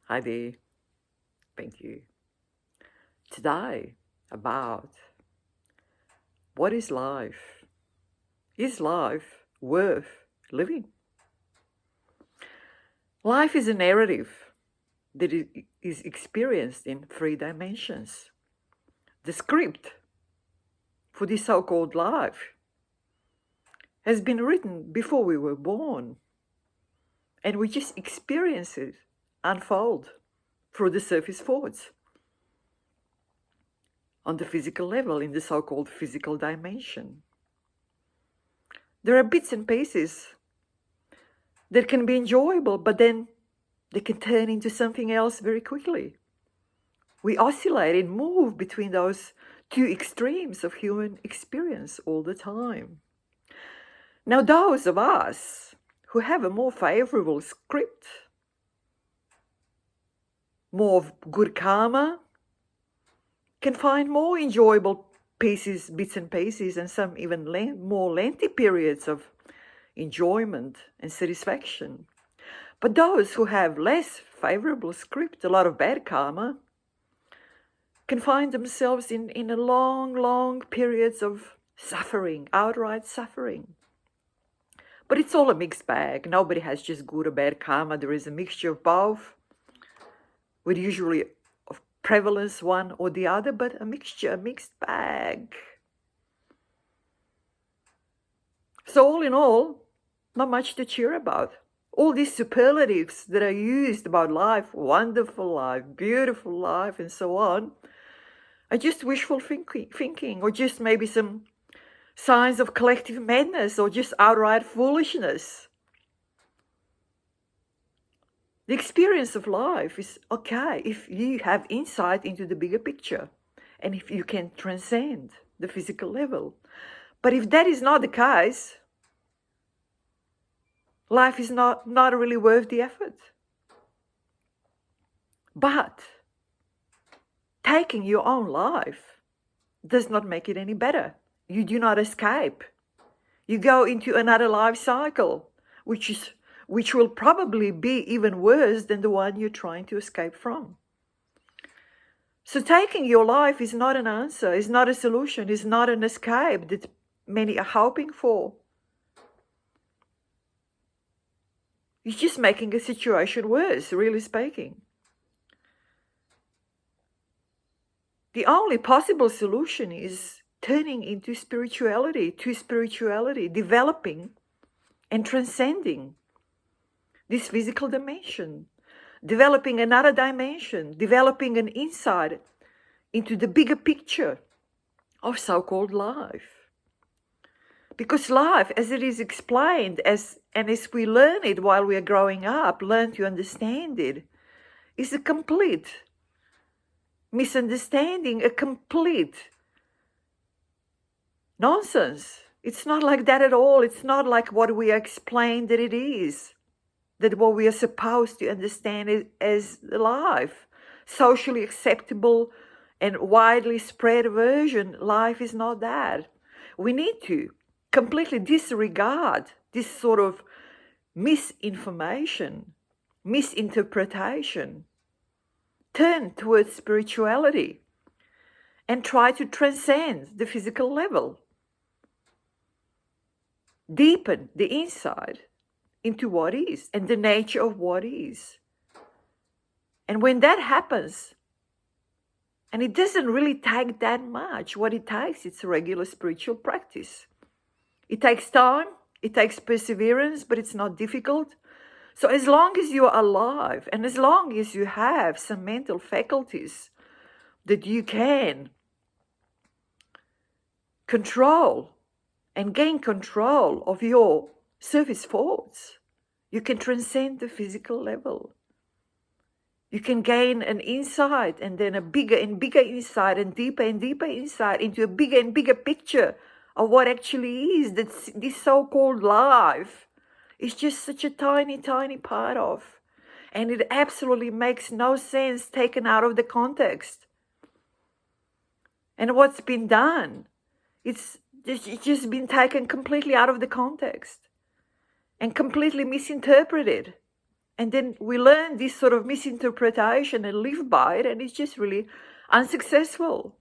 Hi there. Thank you. Today, about what is life? Is life worth living? Life is a narrative that is experienced in 3 dimensions. The script for this so called life has been written before we were born, and we just experience it unfold through the surface thoughts on the physical level, in the so called physical dimension. There are bits and pieces that can be enjoyable, but then they can turn into something else very quickly. We oscillate and move between those two extremes of human experience all the time. Now, those of us who have a more favorable script, more of good karma, can find more enjoyable pieces, bits and pieces, and some even more lengthy periods of enjoyment and satisfaction. But those who have less favorable script, a lot of bad karma, can find themselves in a long periods of suffering, outright suffering. But it's all a mixed bag. Nobody has just good or bad karma. There is a mixture of both, with usually of prevalence one or the other, but a mixture, a mixed bag. So all in all, not much to cheer about. All these superlatives that are used about life, wonderful life, beautiful life, and so on, are just wishful thinking, or just maybe some signs of collective madness, or just outright foolishness. The experience of life is okay if you have insight into the bigger picture and if you can transcend the physical level. But if that is not the case, life is not really worth the effort. But taking your own life does not make it any better. You do not escape. You go into another life cycle, which will probably be even worse than the one you're trying to escape from. So taking your life is not an answer, is not a solution, is not an escape that many are hoping for. It's just making a situation worse, really speaking. The only possible solution is turning into spirituality, to spirituality, developing and transcending this physical dimension, developing another dimension, developing an insight into the bigger picture of so-called life. Because life, as it is explained, as we learn it while we are growing up, learn to understand it, is a complete misunderstanding, a complete nonsense. It's not like that at all. It's not like what we are explained that it is, that what we are supposed to understand as life, socially acceptable and widely spread version. Life is not that. We need to completely disregard this sort of misinformation, misinterpretation, turn towards spirituality and try to transcend the physical level, deepen the insight into what is and the nature of what is. And when that happens, and it doesn't really take that much, what it takes, it's a regular spiritual practice. It takes time, it takes perseverance, but it's not difficult. So as long as you are alive and as long as you have some mental faculties that you can control and gain control of your surface thoughts, you can transcend the physical level. You can gain an insight and then a bigger and bigger insight and deeper insight into a bigger and bigger picture of what actually is that this so-called life is just such a tiny part of. And it absolutely makes no sense taken out of the context. And what's been done, it's just been taken completely out of the context and completely misinterpreted And then we learn this sort of misinterpretation and live by it, and it's just really unsuccessful.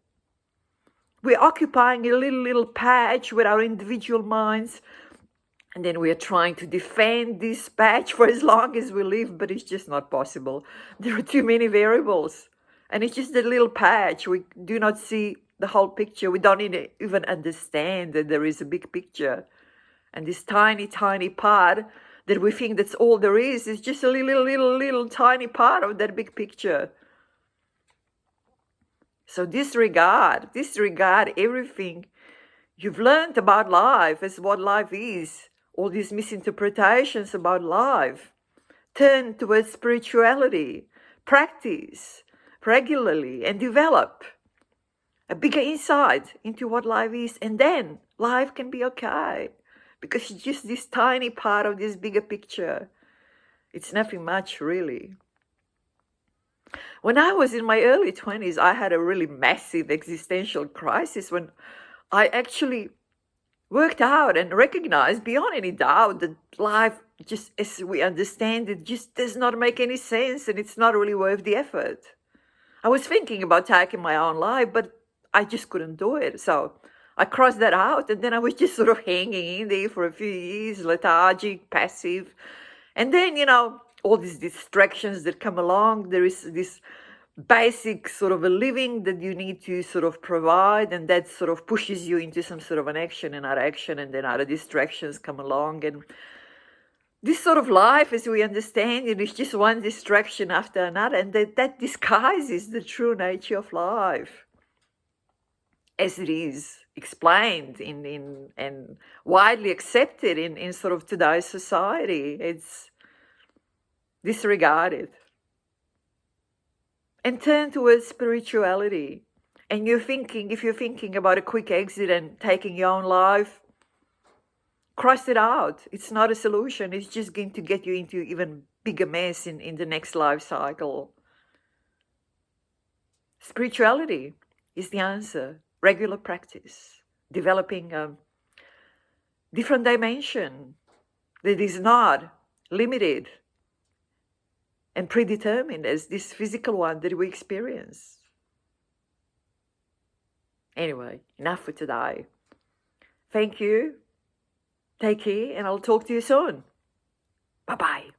We're occupying a little patch with our individual minds, and then we are trying to defend this patch for as long as we live, but it's just not possible. There are too many variables, and it's just a little patch. We do not see the whole picture. We don't even understand that there is a big picture. And this tiny part that we think that's all there is just a little tiny part of that big picture. So disregard everything you've learned about life as what life is, all these misinterpretations about life. Turn towards spirituality, practice regularly, and develop a bigger insight into what life is, and then life can be okay, because it's just this tiny part of this bigger picture. It's nothing much, really. When I was in my early 20s, I had a really massive existential crisis when I actually worked out and recognized beyond any doubt that life, just as we understand it, just does not make any sense, and it's not really worth the effort. I was thinking about taking my own life, but I just couldn't do it. So I crossed that out, and then I was just sort of hanging in there for a few years, lethargic, passive. And then, all these distractions that come along, there is this basic sort of a living that you need to sort of provide, and that sort of pushes you into some sort of an action, and then other distractions come along. And this sort of life, as we understand it, is just one distraction after another, and that disguises the true nature of life as it is explained in and widely accepted in sort of today's society. It's disregarded. And turn towards spirituality. And if you're thinking about a quick exit and taking your own life, cross it out. It's not a solution. It's just going to get you into even bigger mess in the next life cycle. Spirituality is the answer. Regular practice. Developing a different dimension that is not limited and predetermined as this physical one that we experience. Anyway, enough for today. Thank you. Take care, and I'll talk to you soon. Bye-bye.